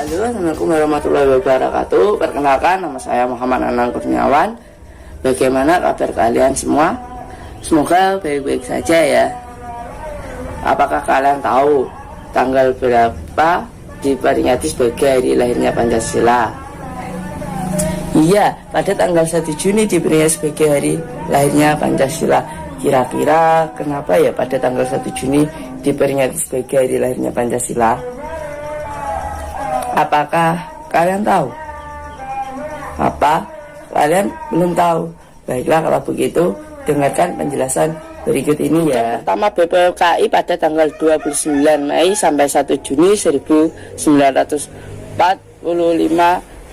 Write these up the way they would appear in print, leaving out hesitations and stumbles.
Halo, Assalamualaikum warahmatullahi wabarakatuh. Perkenalkan, nama saya Muhammad Anang Kurniawan. Bagaimana kabar kalian semua? Semoga baik-baik saja ya. Apakah kalian tahu tanggal berapa diperingati sebagai hari lahirnya Pancasila? Iya, pada tanggal 1 Juni diperingati sebagai hari lahirnya Pancasila. Kira-kira kenapa ya pada tanggal 1 Juni diperingati sebagai hari lahirnya Pancasila? Apakah kalian tahu? Apa? Kalian belum tahu? Baiklah, kalau begitu dengarkan penjelasan berikut ini ya. Pertama, BPUKI pada tanggal 29 Mei sampai 1 Juni 1945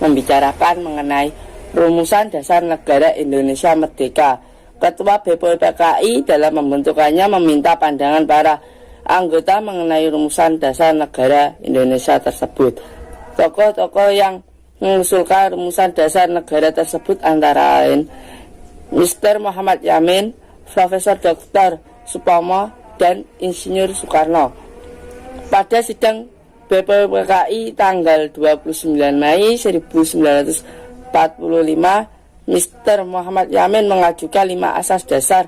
membicarakan mengenai rumusan dasar negara Indonesia Merdeka. Ketua BPUKI dalam pembentukannya meminta pandangan para anggota mengenai rumusan dasar negara Indonesia tersebut. Tokoh-tokoh yang mengusulkan rumusan dasar negara tersebut antara lain Mr. Muhammad Yamin, Profesor Dr. Supomo, dan Insinyur Soekarno. Pada sidang BPUKI tanggal 29 Mei 1945, Mr. Muhammad Yamin mengajukan 5 asas dasar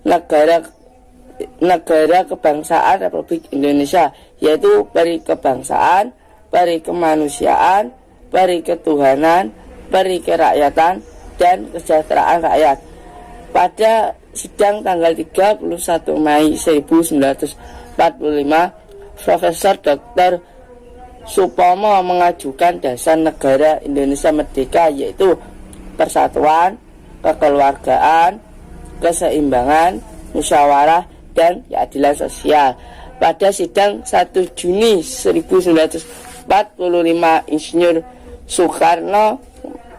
negara kebangsaan Republik Indonesia, yaitu perikebangsaan, perikemanusiaan, periketuhanan, perikerakyatan, dan kesejahteraan rakyat. Pada sidang tanggal 31 Mei 1945, Profesor Dr. Supomo mengajukan dasar negara Indonesia Merdeka, yaitu persatuan, kekeluargaan, keseimbangan, musyawarah, dan keadilan sosial. Pada sidang 1 Juni 1945, Insinyur Soekarno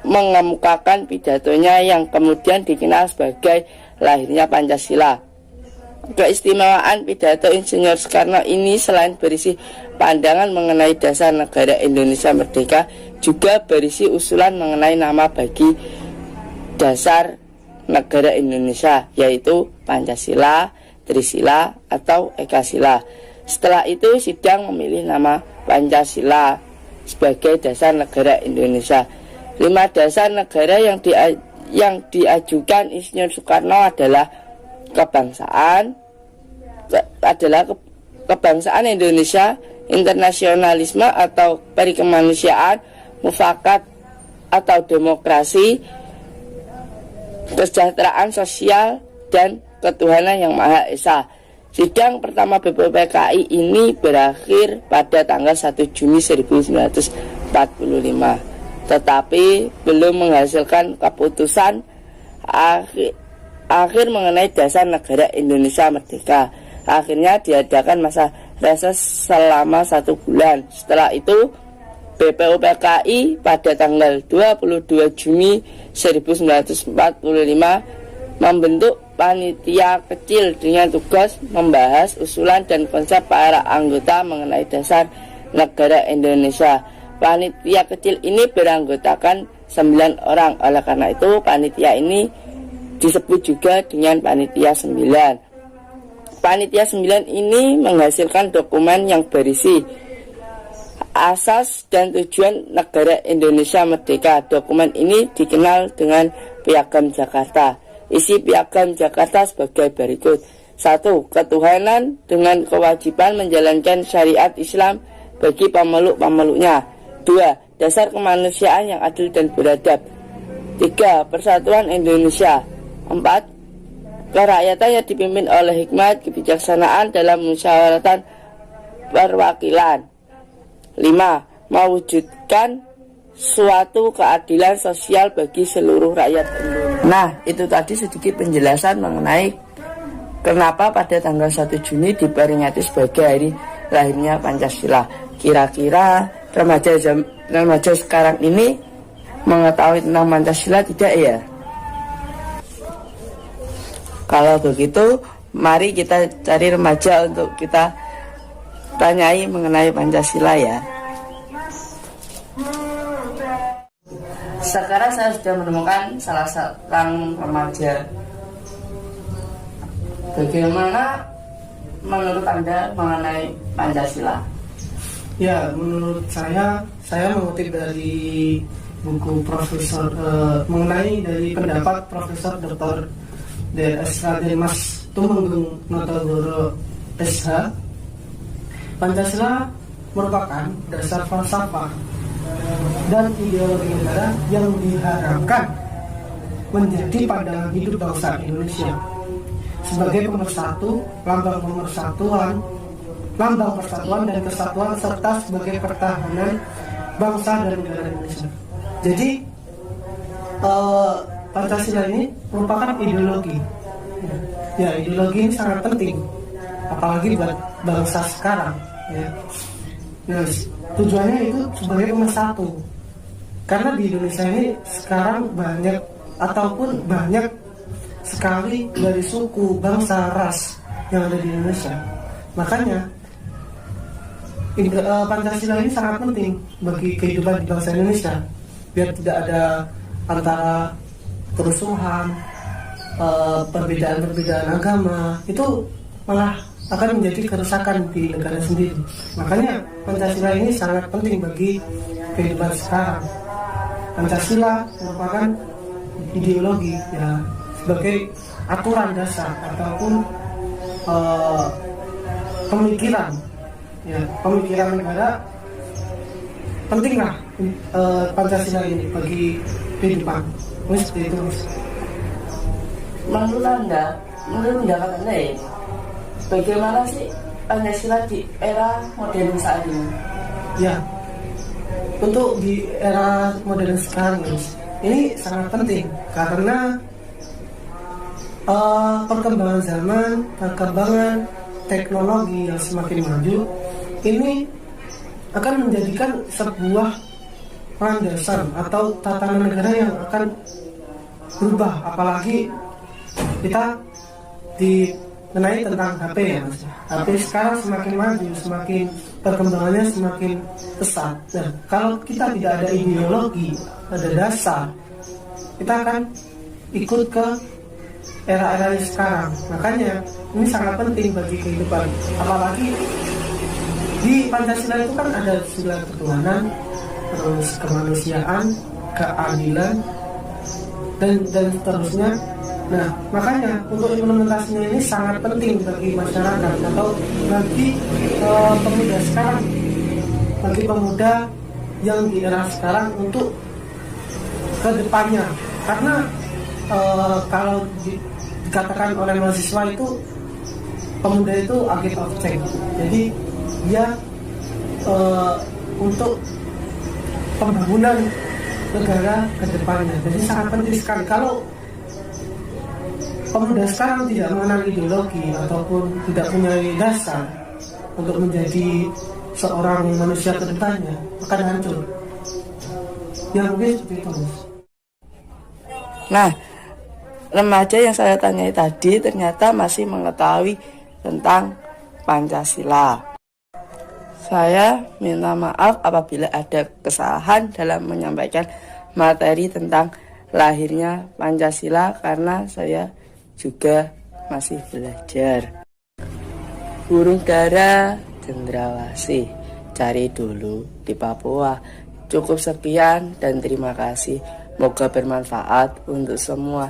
mengemukakan pidatonya yang kemudian dikenal sebagai lahirnya Pancasila. Keistimewaan pidato Insinyur Soekarno ini selain berisi pandangan mengenai dasar negara Indonesia Merdeka, juga berisi usulan mengenai nama bagi dasar negara Indonesia, yaitu Pancasila, Trisila, atau Ekasila. Setelah itu sidang memilih nama Pancasila sebagai dasar negara Indonesia. 5 dasar negara yang diajukan Insinyur Soekarno adalah kebangsaan Indonesia, internasionalisme atau perikemanusiaan, mufakat atau demokrasi, kesejahteraan sosial, dan ketuhanan yang Maha Esa. Sidang pertama BPUKI ini berakhir pada tanggal 1 Juni 1945, tetapi belum menghasilkan keputusan akhir mengenai dasar negara Indonesia Merdeka. Akhirnya diadakan masa reses selama 1 bulan. Setelah itu BPUKI pada tanggal 22 Juni 1945 membentuk panitia kecil dengan tugas membahas usulan dan konsep para anggota mengenai dasar negara Indonesia. Panitia kecil ini beranggotakan 9 orang. Oleh karena itu panitia ini disebut juga dengan panitia 9. Panitia 9 ini menghasilkan dokumen yang berisi asas dan tujuan negara Indonesia Merdeka. Dokumen ini dikenal dengan Piagam Jakarta. Isi Piagam Jakarta sebagai berikut. 1. Ketuhanan dengan kewajiban menjalankan syariat Islam bagi pemeluk-pemeluknya. 2. Dasar kemanusiaan yang adil dan beradab. 3. Persatuan Indonesia. 4. Kerakyatan yang dipimpin oleh hikmat kebijaksanaan dalam musyawaratan perwakilan. 5. Mewujudkan suatu keadilan sosial bagi seluruh rakyat Indonesia. Nah, itu tadi sedikit penjelasan mengenai kenapa pada tanggal 1 Juni diperingati sebagai hari lahirnya Pancasila. Kira-kira remaja sekarang ini mengetahui tentang Pancasila tidak ya? Kalau begitu, mari kita cari remaja untuk kita tanyai mengenai Pancasila ya. Sekarang saya sudah menemukan salah seorang remaja. Bagaimana menurut Anda mengenai Pancasila? Ya, menurut saya mengutip dari buku Profesor mengenai dari pendapat Profesor Dr. D.S. Raden Mas Tumenggung Notogoro SH. Pancasila merupakan dasar falsafah dan ideologi negara yang diharapkan menjadi pandangan hidup bangsa Indonesia sebagai pemersatu, lambang persatuan dan kesatuan serta sebagai pertahanan bangsa dan negara Indonesia. Jadi Pancasila ini merupakan ideologi. Ya, ideologi ini sangat penting, apalagi buat bangsa sekarang. Ya. Nah, tujuannya itu sebagai pemersatu. Karena di Indonesia ini sekarang banyak sekali dari suku, bangsa, ras yang ada di Indonesia. Makanya Pancasila ini sangat penting bagi kehidupan di bangsa Indonesia, biar tidak ada antara kerusuhan, perbedaan agama, itu malah akan menjadi kerusakan di negara sendiri. Makanya Pancasila ini sangat penting bagi kehidupan sekarang. Pancasila merupakan ideologi, ya, sebagai aturan dasar ataupun pemikiran negara. Pentinglah Pancasila ini bagi kehidupan. Seperti itu. Menurut Anda katanya ya, bagaimana sih Pancasila di era modern saat ini? Ya, untuk di era modern sekarang ini sangat penting karena perkembangan zaman, perkembangan teknologi yang semakin maju ini akan menjadikan sebuah landasan atau tatanan negara yang akan berubah, apalagi kita dikenai tentang HP ya Mas. HP sekarang semakin maju, semakin perkembangannya semakin pesat. Nah, kalau kita tidak ada ideologi, ada dasar, kita akan ikut ke era-era sekarang. Makanya ini sangat penting bagi kehidupan. Apalagi di Pancasila itu kan ada 9 ketuhanan, terus kemanusiaan, keadilan, dan seterusnya. Nah, makanya untuk implementasinya ini sangat penting bagi masyarakat atau bagi pemuda sekarang, bagi pemuda yang di era sekarang untuk kedepannya. Karena kalau dikatakan oleh mahasiswa itu pemuda itu agent of change. Jadi dia untuk pembangunan negara kedepannya. Jadi sangat penting sekali. Kalau pemuda sekarang tidak mengenal ideologi ataupun tidak punya dasar untuk menjadi seorang manusia kedepannya, akan hancur. Ya mungkin seperti itu. Nah, remaja yang saya tanyai tadi ternyata masih mengetahui tentang Pancasila. Saya minta maaf apabila ada kesalahan dalam menyampaikan materi tentang lahirnya Pancasila karena saya juga masih belajar. Burung dara cendrawasih, cari dulu di Papua. Cukup sekian dan terima kasih. Semoga bermanfaat untuk semua.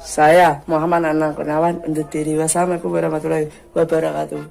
Saya Muhammad Anang Kurniawan undur diri. Wassalamualaikum warahmatullahi wabarakatuh.